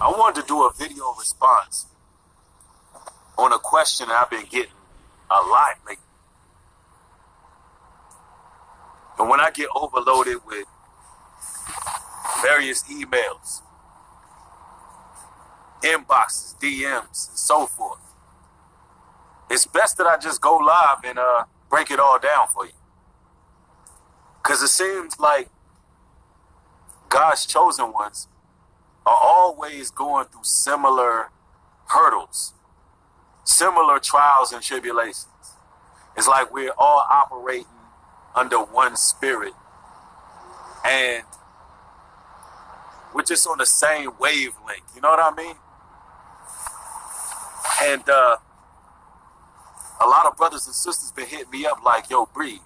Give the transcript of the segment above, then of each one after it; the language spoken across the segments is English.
I wanted to do a video response on a question that I've been getting a lot lately. And when I get overloaded with various emails, inboxes, DMs, and so forth, it's best that I just go live and break it all down for you. Because it seems like God's chosen ones are always going through similar hurdles, similar trials and tribulations. It's like we're all operating under one spirit, and we're just on the same wavelength. You know what I mean? And a lot of brothers and sisters been hitting me up like, yo, Breed,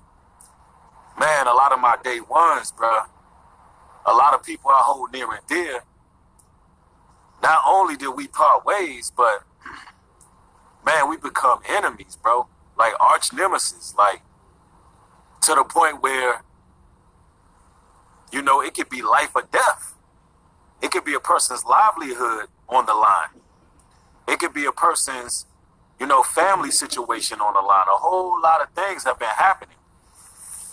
man, a lot of my day ones, bruh, a lot of people I hold near and dear, not only did we part ways, but, man, we become enemies, bro. Like arch nemesis, like to the point where, you know, it could be life or death. It could be a person's livelihood on the line. It could be a person's, you know, family situation on the line. A whole lot of things have been happening.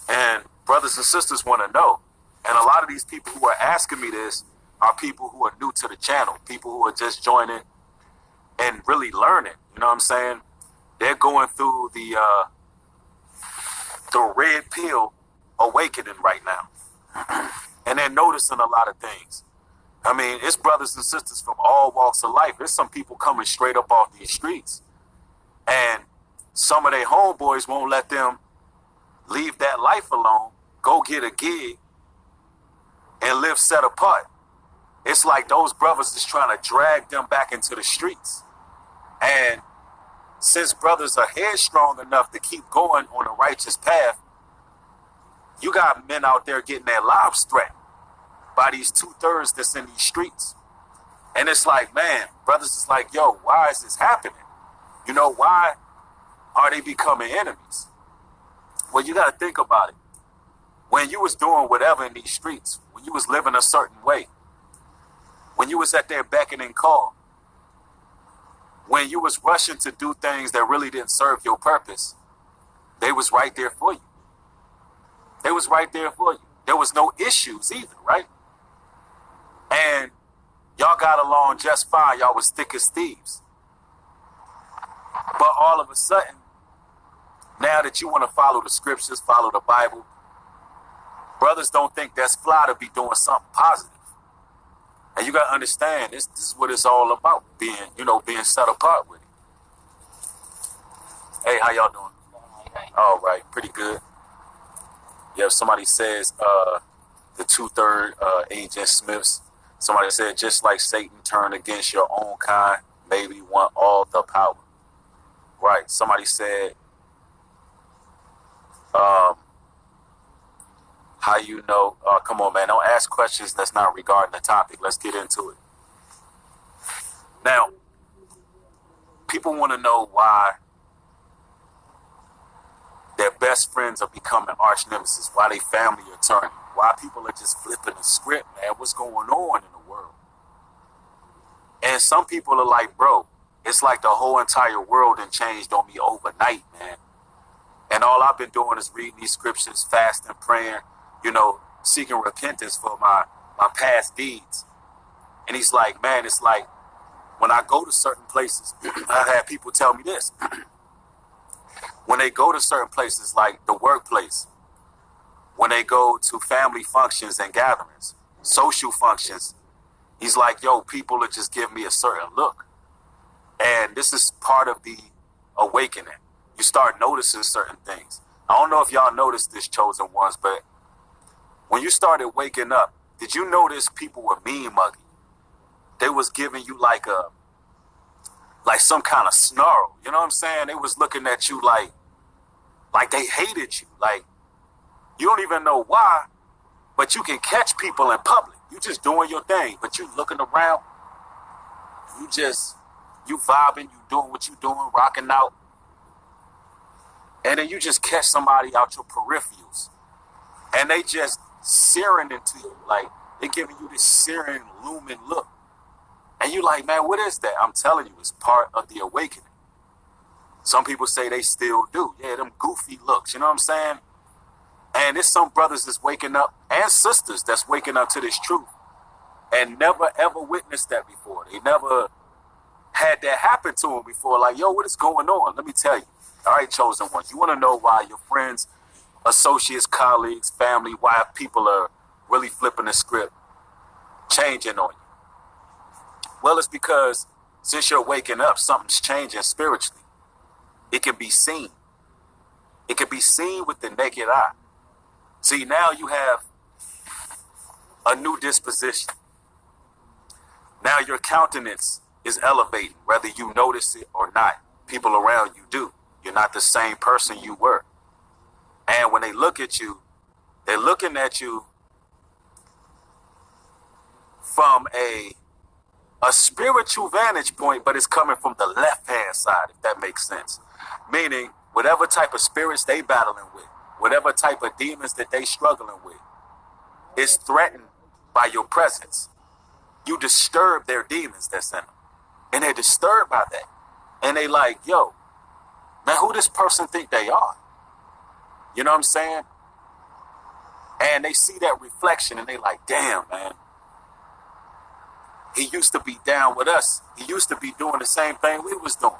And brothers and sisters want to know. And a lot of these people who are asking me this are people who are new to the channel, people who are just joining and really learning. You know what I'm saying? They're going through the red pill awakening right now. And they're noticing a lot of things. I mean, it's brothers and sisters from all walks of life. There's some people coming straight up off these streets. And some of their homeboys won't let them leave that life alone, go get a gig, and live set apart. It's like those brothers is trying to drag them back into the streets. And since brothers are headstrong enough to keep going on a righteous path, you got men out there getting their lives threatened by these 2/3 that's in these streets. And it's like, man, brothers is like, yo, why is this happening? You know, why are they becoming enemies? Well, you got to think about it. When you was doing whatever in these streets, when you was living a certain way, when you was at their beck and call, when you was rushing to do things that really didn't serve your purpose, they was right there for you. They was right there for you. There was no issues either, right? And y'all got along just fine. Y'all was thick as thieves. But all of a sudden, now that you want to follow the scriptures, follow the Bible, brothers don't think that's fly to be doing something positive. And you got to understand, this is what it's all about, being set apart with it. Hey, how y'all doing? All right, pretty good. Yeah, somebody says the 2/3 Agent Smiths. Somebody said, just like Satan turned against your own kind, maybe want all the power. Right. Somebody said, how you know, come on, man, don't ask questions that's not regarding the topic. Let's get into it. Now, people want to know why their best friends are becoming arch nemesis, why they family are turning, why people are just flipping the script, man. What's going on in the world? And some people are like, bro, it's like the whole entire world done changed on me overnight, man. And all I've been doing is reading these scriptures, fasting, praying, you know, seeking repentance for my past deeds. And he's like, man, it's like when I go to certain places, I've had people tell me this. When they go to certain places like the workplace, when they go to family functions and gatherings, social functions, he's like, yo, people are just giving me a certain look. And this is part of the awakening. You start noticing certain things. I don't know if y'all noticed this, chosen ones, but when you started waking up, did you notice people were mean muggy? They was giving you like some kind of snarl. You know what I'm saying? They was looking at you like they hated you. Like, you don't even know why, but you can catch people in public. You just doing your thing, but you looking around. You vibing, you doing what you doing, rocking out. And then you just catch somebody out your peripherals. And they just searing into you. Like, they giving you this searing, looming look. And And you like, man, what is that? I'm telling you, it's part of the awakening. Some people say they still do. Yeah, them goofy looks, you know what I'm saying? And there's some brothers that's waking up and sisters that's waking up to this truth and never ever witnessed that before. They never had that happen to them before. Like, yo, what is going on? Let me tell you. All right, chosen ones. You want to know why your friends, associates, colleagues, family, why people are really flipping the script, changing on you? Well, it's because since you're waking up, something's changing spiritually. It can be seen. It can be seen with the naked eye. See, now you have a new disposition. Now your countenance is elevating, whether you notice it or not. People around you do. You're not the same person you were. And when they look at you, they're looking at you from a spiritual vantage point, but it's coming from the left-hand side, if that makes sense. Meaning, whatever type of spirits they battling with, whatever type of demons that they struggling with, is threatened by your presence. You disturb their demons that's in them. And they're disturbed by that. And they like, yo, man, who this person think they are? You know what I'm saying? And they see that reflection and they like, damn, man. He used to be down with us. He used to be doing the same thing we was doing.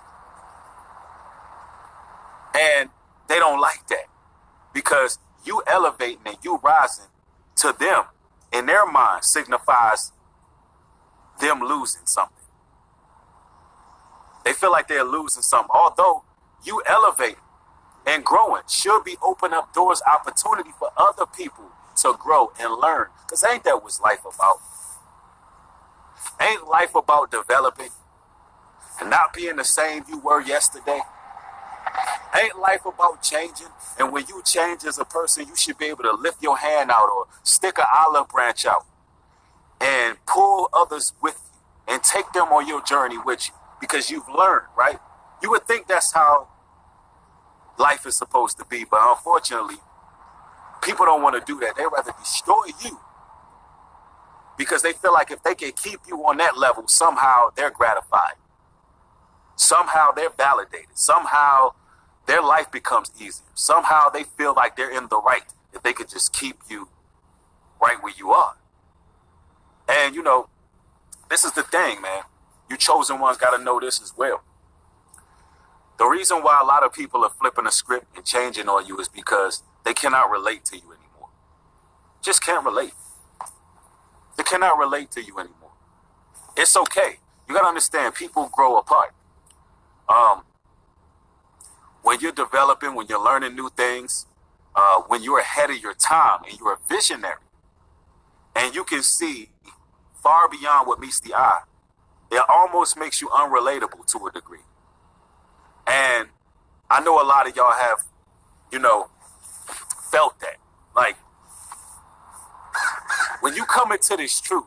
And they don't like that because you elevating and you rising to them in their mind signifies them losing something. They feel like they're losing something. Although you elevating and growing should be opening up doors, opportunity for other people to grow and learn. Because ain't that what life about? Ain't life about developing and not being the same you were yesterday? Ain't life about changing? And when you change as a person, you should be able to lift your hand out or stick an olive branch out and pull others with you and take them on your journey with you because you've learned, right? You would think that's how life is supposed to be, but unfortunately, people don't want to do that. They rather destroy you because they feel like if they can keep you on that level, somehow they're gratified. Somehow they're validated. Somehow their life becomes easier. Somehow they feel like they're in the right if they could just keep you right where you are. And, you know, this is the thing, man. You chosen ones got to know this as well. The reason why a lot of people are flipping the script and changing on you is because they cannot relate to you anymore. Just can't relate. They cannot relate to you anymore. It's okay. You got to understand, people grow apart. When you're developing, when you're learning new things, when you're ahead of your time and you're a visionary and you can see far beyond what meets the eye, it almost makes you unrelatable to a degree. And I know a lot of y'all have, you know, felt that. Like, when you come into this truth,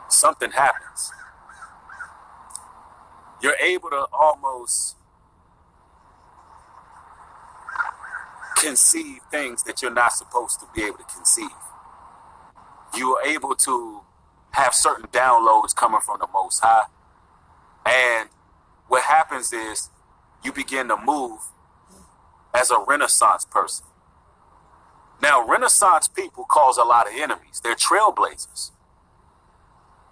something happens. You're able to almost conceive things that you're not supposed to be able to conceive. You are able to have certain downloads coming from the Most High. And what happens is you begin to move as a Renaissance person. Now, Renaissance people cause a lot of enemies. They're trailblazers.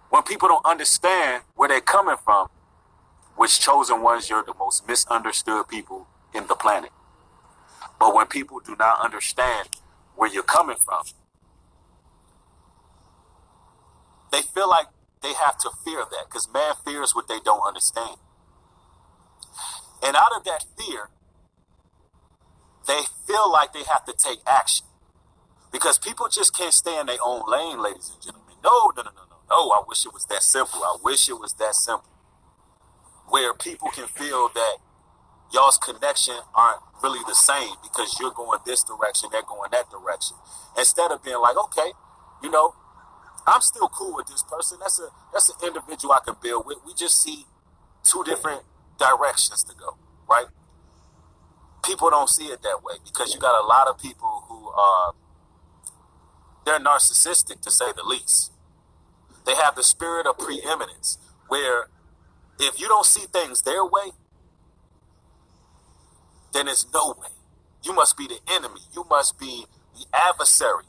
When people don't understand where they're coming from, which chosen ones, you're the most misunderstood people in the planet. But when people do not understand where you're coming from, they feel like they have to fear that because man fears what they don't understand. And out of that fear, they feel like they have to take action because people just can't stay in their own lane, ladies and gentlemen. No. I wish it was that simple. I wish it was that simple. Where people can feel that y'all's connection aren't really the same because you're going this direction, they're going that direction. Instead of being like, okay, you know, I'm still cool with this person. That's an individual I can build with. We just see two different directions to go, right? People don't see it that way because you got a lot of people who are, they're narcissistic to say the least. They have the spirit of preeminence, where if you don't see things their way, then it's no way. You must be the enemy. You must be the adversary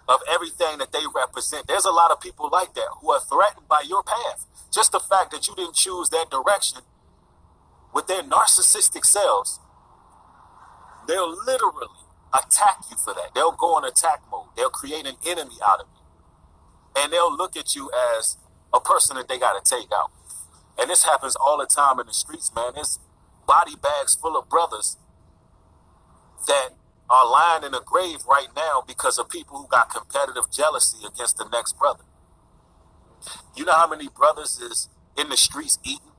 of everything that they represent. There's a lot of people like that who are threatened by your path. Just the fact that you didn't choose that direction with their narcissistic selves, they'll literally attack you for that. They'll go in attack mode. They'll create an enemy out of you. And they'll look at you as a person that they got to take out. And this happens all the time in the streets, man. There's body bags full of brothers that are lying in a grave right now because of people who got competitive jealousy against the next brother. You know how many brothers is in the streets eating?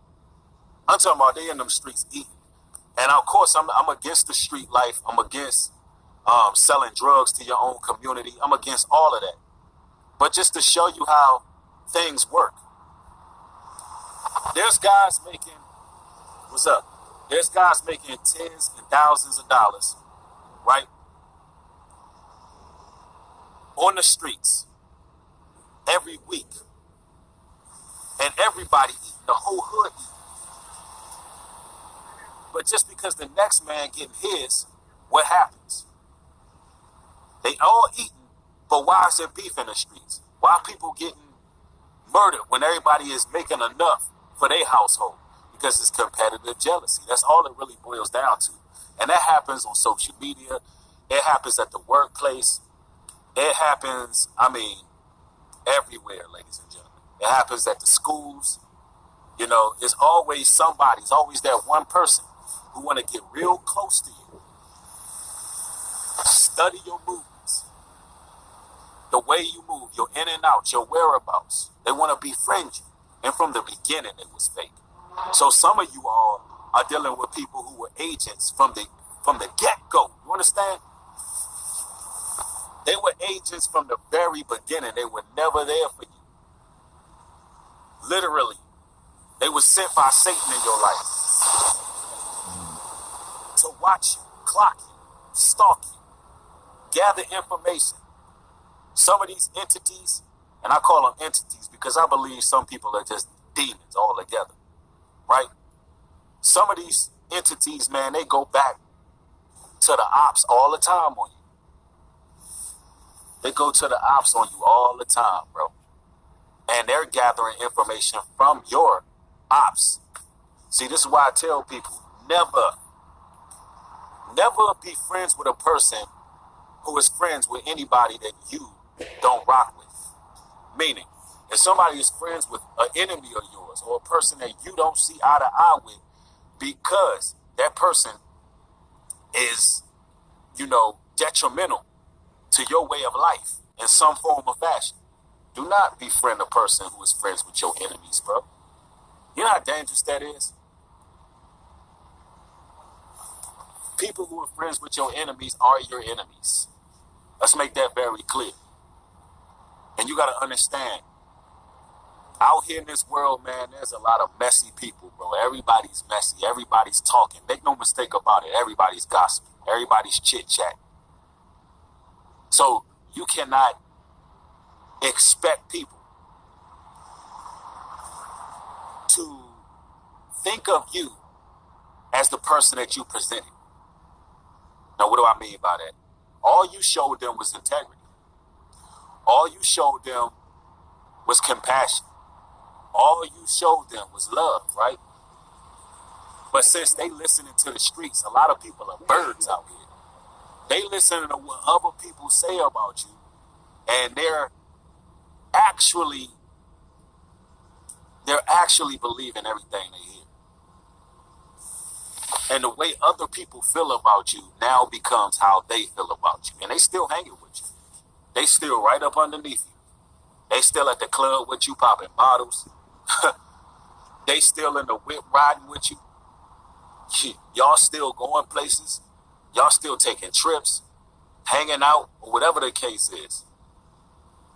I'm talking about they in them streets eating. And of course, I'm against the street life. I'm against selling drugs to your own community. I'm against all of that. But just to show you how things work. There's guys making, what's up? There's guys making tens and thousands of dollars, right? On the streets every week. And everybody eating, the whole hood eating. But just because the next man getting his, what happens? They all eating, but why is there beef in the streets? Why are people getting murdered when everybody is making enough for their household? Because it's competitive jealousy. That's all it really boils down to. And that happens on social media. It happens at the workplace. It happens, everywhere, ladies and gentlemen. It happens at the schools. You know, it's always somebody. It's always that one person who want to get real close to you. Study your movements. The way you move, your in and out, your whereabouts. They want to befriend you. And from the beginning, it was fake. So some of you all are dealing with people who were agents from the get-go. You understand? They were agents from the very beginning. They were never there for you. Literally. They were sent by Satan in your life to watch you, clock you, stalk you, gather information. Some of these entities, and I call them entities because I believe some people are just demons all together, right? Some of these entities, man, they go back to the ops all the time on you. They go to the ops on you all the time, bro. And they're gathering information from your ops. See, this is why I tell people, never be friends with a person who is friends with anybody that you don't rock with. Meaning, if somebody is friends with an enemy of yours or a person that you don't see eye to eye with because that person is, detrimental to your way of life in some form or fashion, do not befriend a person who is friends with your enemies, bro. You know how dangerous that is? People who are friends with your enemies are your enemies. Let's make that very clear. And you got to understand, out here in this world, man, there's a lot of messy people, bro. Everybody's messy. Everybody's talking. Make no mistake about it. Everybody's gossiping. Everybody's chit-chatting. So you cannot expect people to think of you as the person that you presented. Now, what do I mean by that? All you showed them was integrity. All you showed them was compassion. All you showed them was love, right? But since they listening to the streets, a lot of people are birds out here. They listening to what other people say about you, and they're actually believing everything they hear. And the way other people feel about you now becomes how they feel about you. And they still hanging with you. They still right up underneath you. They still at the club with you popping bottles. They still in the whip riding with you. Y'all still going places. Y'all still taking trips, hanging out, or whatever the case is.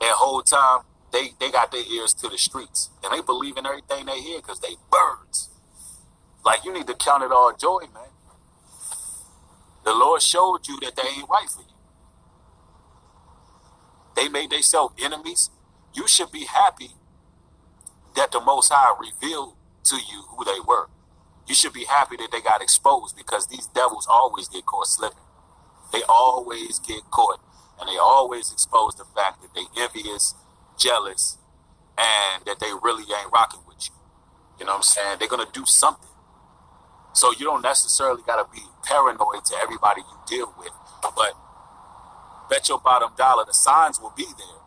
And the whole time, they got their ears to the streets. And they believe in everything they hear because they birds. Like, you need to count it all joy, man. The Lord showed you that they ain't right for you. They made themselves enemies You should be happy that the Most High revealed to you who they were. You should be happy that they got exposed, because these devils always get caught slipping. They always get caught, and they always expose the fact that they envious, jealous, and that they really ain't rocking with you. You know what I'm saying? They're going to do something. So you don't necessarily got to be paranoid to everybody you deal with, but bet your bottom dollar the signs will be there.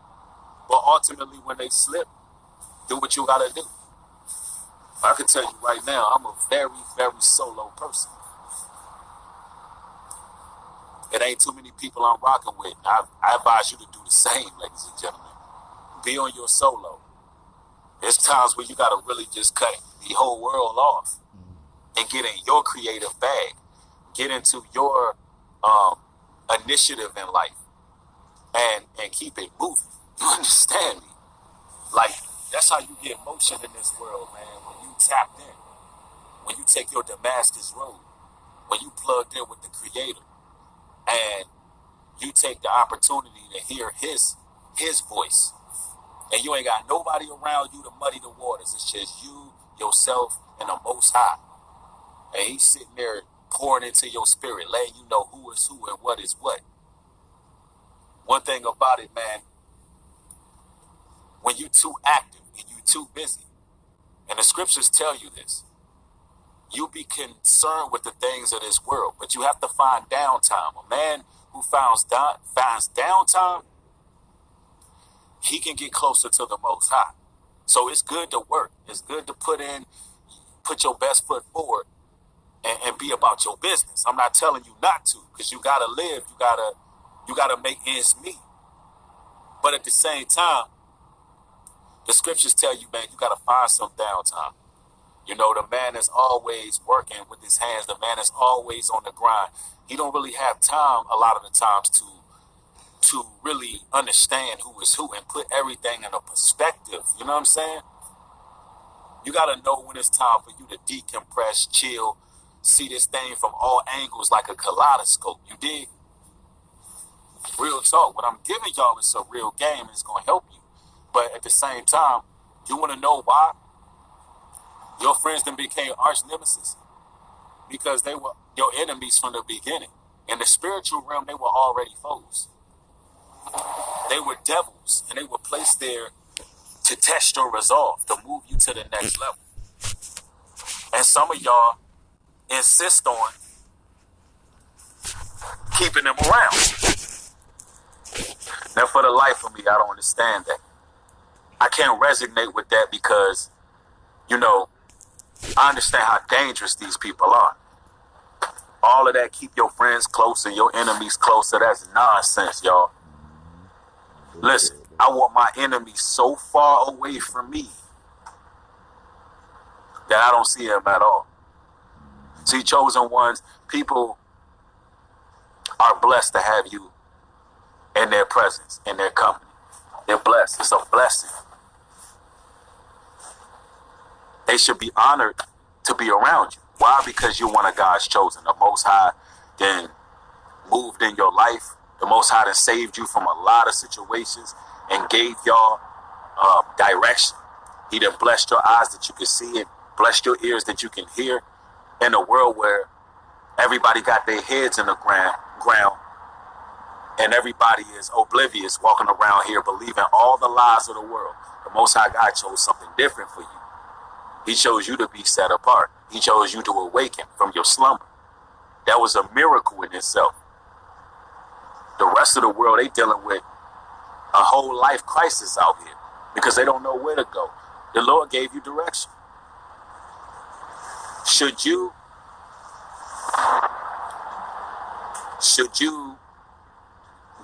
But ultimately, when they slip, do what you got to do. I can tell you right now, I'm a very, very solo person. It ain't too many people I'm rocking with. I advise you to do the same, ladies and gentlemen. Be on your solo. There's times where you got to really just cut the whole world off and get in your creative bag. Get into your initiative in life and keep it moving. You understand me? Like, that's how you get motion in this world, man. When you tapped in, when you take your Damascus road, when you plugged in with the Creator, and you take the opportunity to hear his voice, and you ain't got nobody around you to muddy the waters. It's just you, yourself, and the Most High. And he's sitting there pouring into your spirit, letting you know who is who and what is what. One thing about it, man, when you're too active and you're too busy, and the scriptures tell you this, you be concerned with the things of this world, but you have to find downtime. A man who finds downtime, he can get closer to the Most High. So it's good to work. It's good to put your best foot forward and be about your business. I'm not telling you not to, because you gotta live. You gotta make ends meet. But at the same time, the scriptures tell you, man, you gotta find some downtime. You know, the man is always working with his hands. The man is always on the grind. He don't really have time a lot of the times to really understand who is who and put everything in a perspective. You know what I'm saying? You got to know when it's time for you to decompress, chill, see this thing from all angles like a kaleidoscope. You dig? Real talk. What I'm giving y'all is a real game, and it's going to help you. But at the same time, you want to know why? Your friends then became arch nemesis because they were your enemies from the beginning. In the spiritual realm, they were already foes. They were devils, and they were placed there to test your resolve, to move you to the next level. And some of y'all insist on keeping them around. Now, for the life of me, I don't understand that. I can't resonate with that because, you know, I understand how dangerous these people are. All of that, keep your friends close and your enemies closer, that's nonsense, y'all. Listen, I want my enemies so far away from me that I don't see them at all. See, chosen ones, people are blessed to have you in their presence, in their company. They're blessed. It's a blessing. They should be honored to be around you. Why? Because you're one of God's chosen. The Most High then moved in your life. The Most High then saved you from a lot of situations and gave y'all direction. He then blessed your eyes that you can see it, blessed your ears that you can hear. In a world where everybody got their heads in the ground and everybody is oblivious, walking around here believing all the lies of the world, the Most High God chose something different for you. He chose you to be set apart. He chose you to awaken from your slumber. That was a miracle in itself. The rest of the world, they dealing with a whole life crisis out here because they don't know where to go. The Lord gave you direction. Should you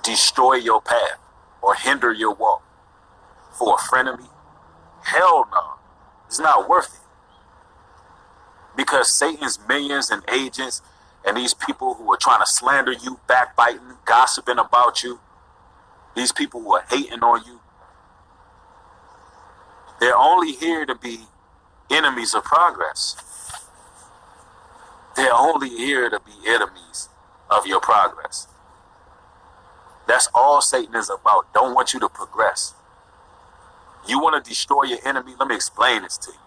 destroy your path or hinder your walk for a frenemy? Hell no. It's not worth it. Because Satan's minions and agents and these people who are trying to slander you, backbiting, gossiping about you, these people who are hating on you, they're only here to be enemies of progress. They're only here to be enemies of your progress. That's all Satan is about. Don't want you to progress. You want to destroy your enemy? Let me explain this to you.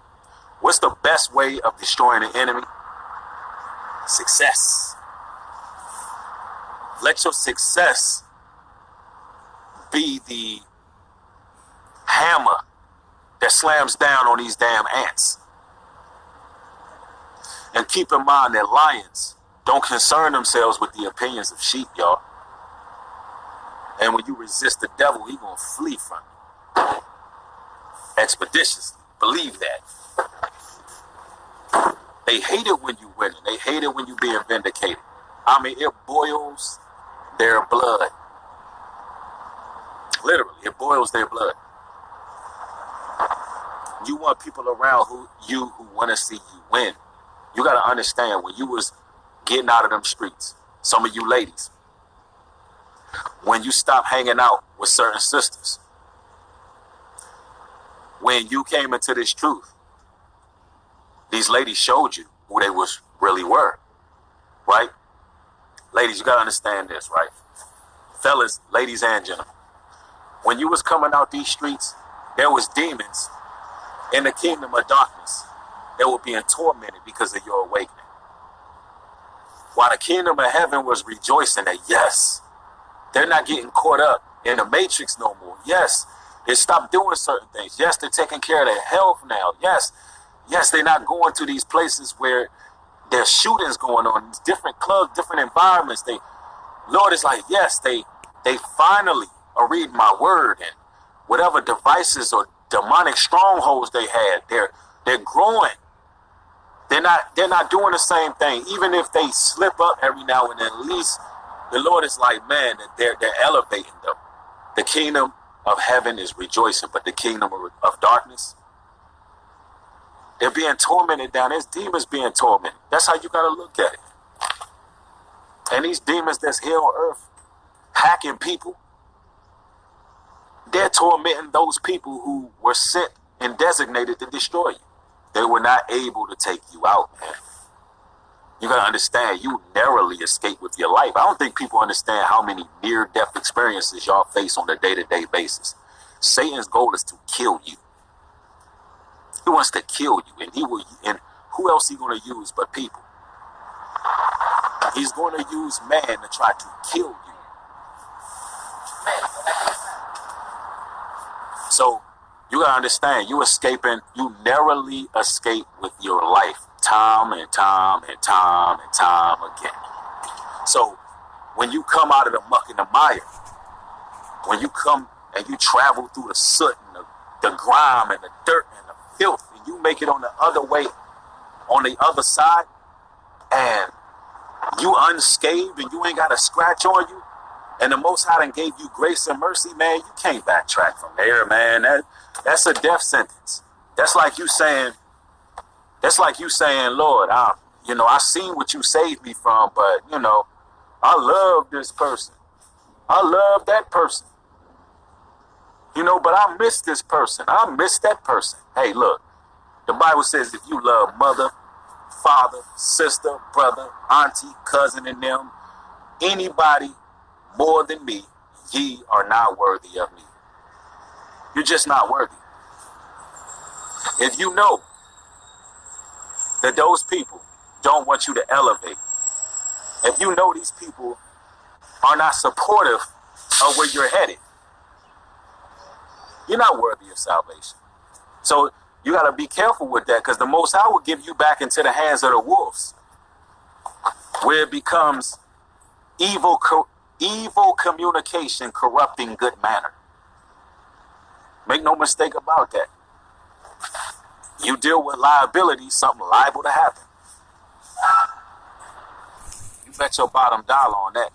What's the best way of destroying an enemy? Success. Let your success be the hammer that slams down on these damn ants. And keep in mind that lions don't concern themselves with the opinions of sheep, y'all. And when you resist the devil, he gonna flee from you expeditiously. Believe that. They hate it when you win. They hate it when you being vindicated. I mean, it boils their blood. Literally, it boils their blood. You want people around who want to see you win. You got to understand, when you was getting out of them streets, some of you ladies, when you stopped hanging out with certain sisters, when you came into this truth, these ladies showed you who they really were, right? Ladies, you got to understand this, right? Fellas, ladies and gentlemen, when you was coming out these streets, there was demons in the kingdom of darkness that were being tormented because of your awakening. While the kingdom of heaven was rejoicing that, yes, they're not getting caught up in the matrix no more. Yes, they stopped doing certain things. Yes, they're taking care of their health now. Yes, they're not going to these places where there's shootings going on, different clubs, different environments. Lord is like, yes, they finally are reading my word, and whatever devices or demonic strongholds they had, they're growing. They're not doing the same thing. Even if they slip up every now and then, at least the Lord is like, man, that they're elevating them. The kingdom of heaven is rejoicing, but the kingdom of darkness, they're being tormented down. There's demons being tormented. That's how you got to look at it. And these demons that's here on earth, hacking people, they're tormenting those people who were sent and designated to destroy you. They were not able to take you out, man. You got to understand, you narrowly escape with your life. I don't think people understand how many near-death experiences y'all face on a day-to-day basis. Satan's goal is to kill you. He wants to kill you, and who else he going to use but people? He's going to use man to try to kill you. So you gotta understand, you narrowly escape with your life time and time and time and time again. So when you come out of the muck and the mire, when you come and you travel through the soot and the grime and the dirt and the filth, and you make it on the other way, on the other side, and you unscathed and you ain't got a scratch on you, and the Most High done gave you grace and mercy, man, you can't backtrack from there, man. That's a death sentence. That's like you saying, Lord, I seen what you saved me from, but, I love this person. I love that person. But I miss this person. I miss that person. Hey, look, the Bible says if you love mother, father, sister, brother, auntie, cousin, and them, anybody more than me, ye are not worthy of me. You're just not worthy. If you know that those people don't want you to elevate, if you know these people are not supportive of where you're headed, you're not worthy of salvation. So you got to be careful with that, because the Most High will give you back into the hands of the wolves, where it becomes evil communication corrupting good manner. Make no mistake about that. You deal with liability, something liable to happen. You bet your bottom dollar on that.